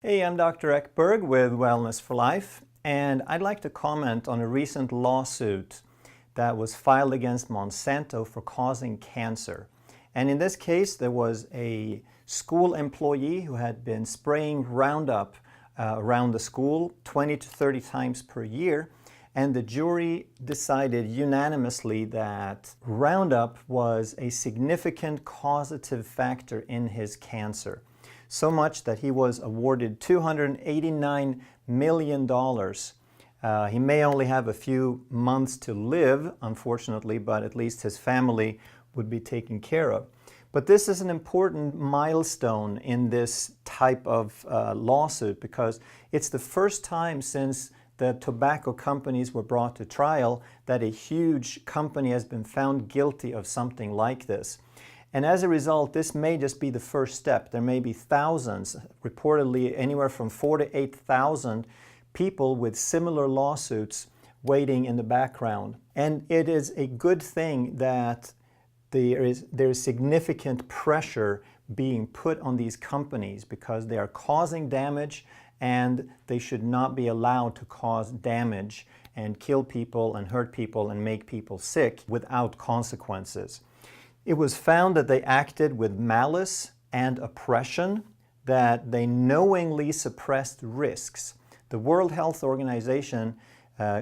Hey, I'm Dr. Ekberg with Wellness for Life, and I'd like to comment on a recent lawsuit that was filed against Monsanto for causing cancer. And in this case, there was a school employee who had been spraying Roundup around the school 20 to 30 times per year, and the jury decided unanimously that Roundup was a significant causative factor in his cancer. So much that he was awarded $289 million. He may only have a few months to live, unfortunately, but at least his family would be taken care of. But this is an important milestone in this type of lawsuit because it's the first time since the tobacco companies were brought to trial that a huge company has been found guilty of something like this. And as a result, this may just be the first step. There may be thousands, reportedly anywhere from 4,000 to 8,000 people with similar lawsuits waiting in the background. And it is a good thing that there is significant pressure being put on these companies because they are causing damage and they should not be allowed to cause damage and kill people and hurt people and make people sick without consequences. It was found that they acted with malice and oppression, that they knowingly suppressed risks. The World Health Organization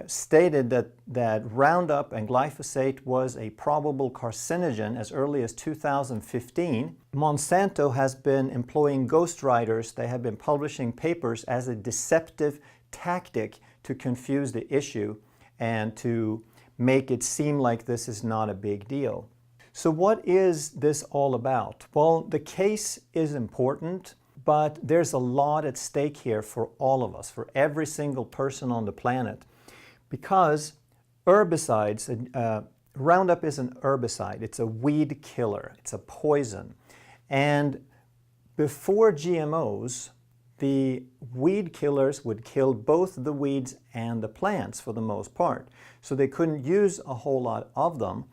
stated that Roundup and glyphosate was a probable carcinogen as early as 2015. Monsanto has been employing ghostwriters. They have been publishing papers as a deceptive tactic to confuse the issue and to make it seem like this is not a big deal. So what is this all about? Well, the case is important, but there's a lot at stake here for all of us, for every single person on the planet. Because herbicides, Roundup is an herbicide, it's a weed killer, it's a poison. And before GMOs, the weed killers would kill both the weeds and the plants for the most part. So they couldn't use a whole lot of them.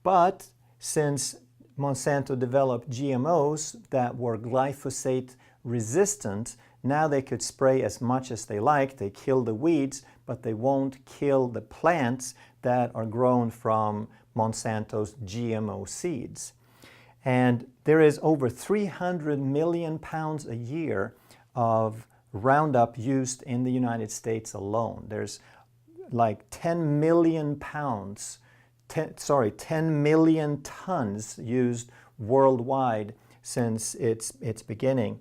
But since Monsanto developed GMOs that were glyphosate resistant, now they could spray as much as they like. They kill the weeds, but they won't kill the plants that are grown from Monsanto's GMO seeds. And there is over 300 million pounds a year of Roundup used in the United States alone. There's like 10 million pounds 10 million tons used worldwide since its beginning.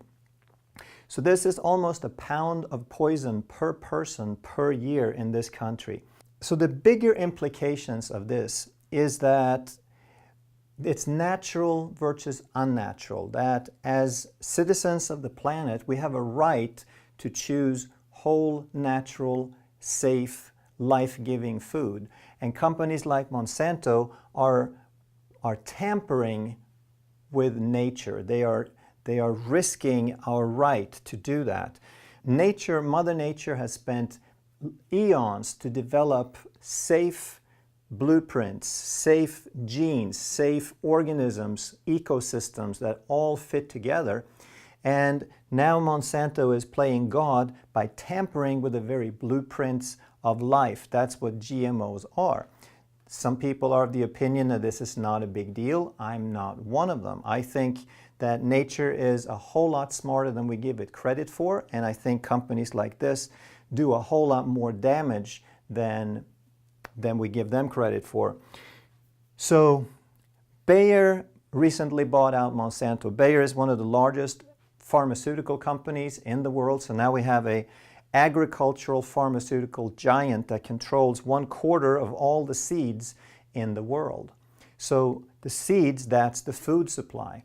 So this is almost a pound of poison per person per year in this country. So the bigger implications of this is that it's natural versus unnatural, that as citizens of the planet, we have a right to choose whole, natural, safe, life-giving food. And companies like Monsanto are tampering with nature. They are risking our right to do that. Mother Nature has spent eons to develop safe blueprints, safe genes, safe organisms, ecosystems that all fit together. And now Monsanto is playing God by tampering with the very blueprints of life. That's what GMOs are. Some people are of the opinion that this is not a big deal. I'm not one of them. I think that nature is a whole lot smarter than we give it credit for, and I think companies like this do a whole lot more damage than we give them credit for. So Bayer recently bought out Monsanto. Bayer is one of the largest pharmaceutical companies in the world, so now we have a agricultural pharmaceutical giant that controls 1/4 of all the seeds in the world. So the seeds, that's the food supply.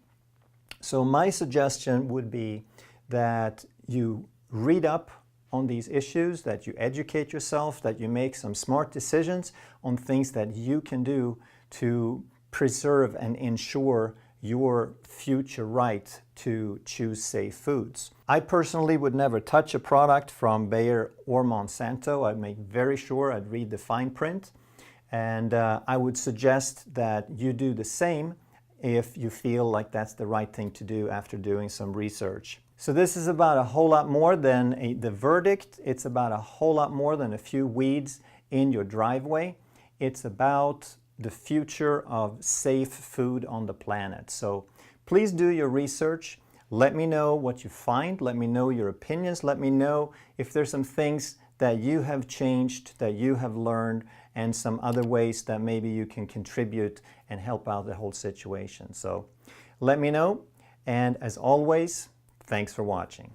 So my suggestion would be that you read up on these issues, that you educate yourself, that you make some smart decisions on things that you can do to preserve and ensure your future right to choose safe foods. I personally would never touch a product from Bayer or Monsanto. I'd make very sure I'd read the fine print, and I would suggest that you do the same if you feel like that's the right thing to do after doing some research. So this is about a whole lot more than the verdict. It's about a whole lot more than a few weeds in your driveway. It's about the future of safe food on the planet. So please do your research. Let me know what you find. Let me know your opinions. Let me know if there's some things that you have changed, that you have learned, and some other ways that maybe you can contribute and help out the whole situation. So let me know. And as always, thanks for watching.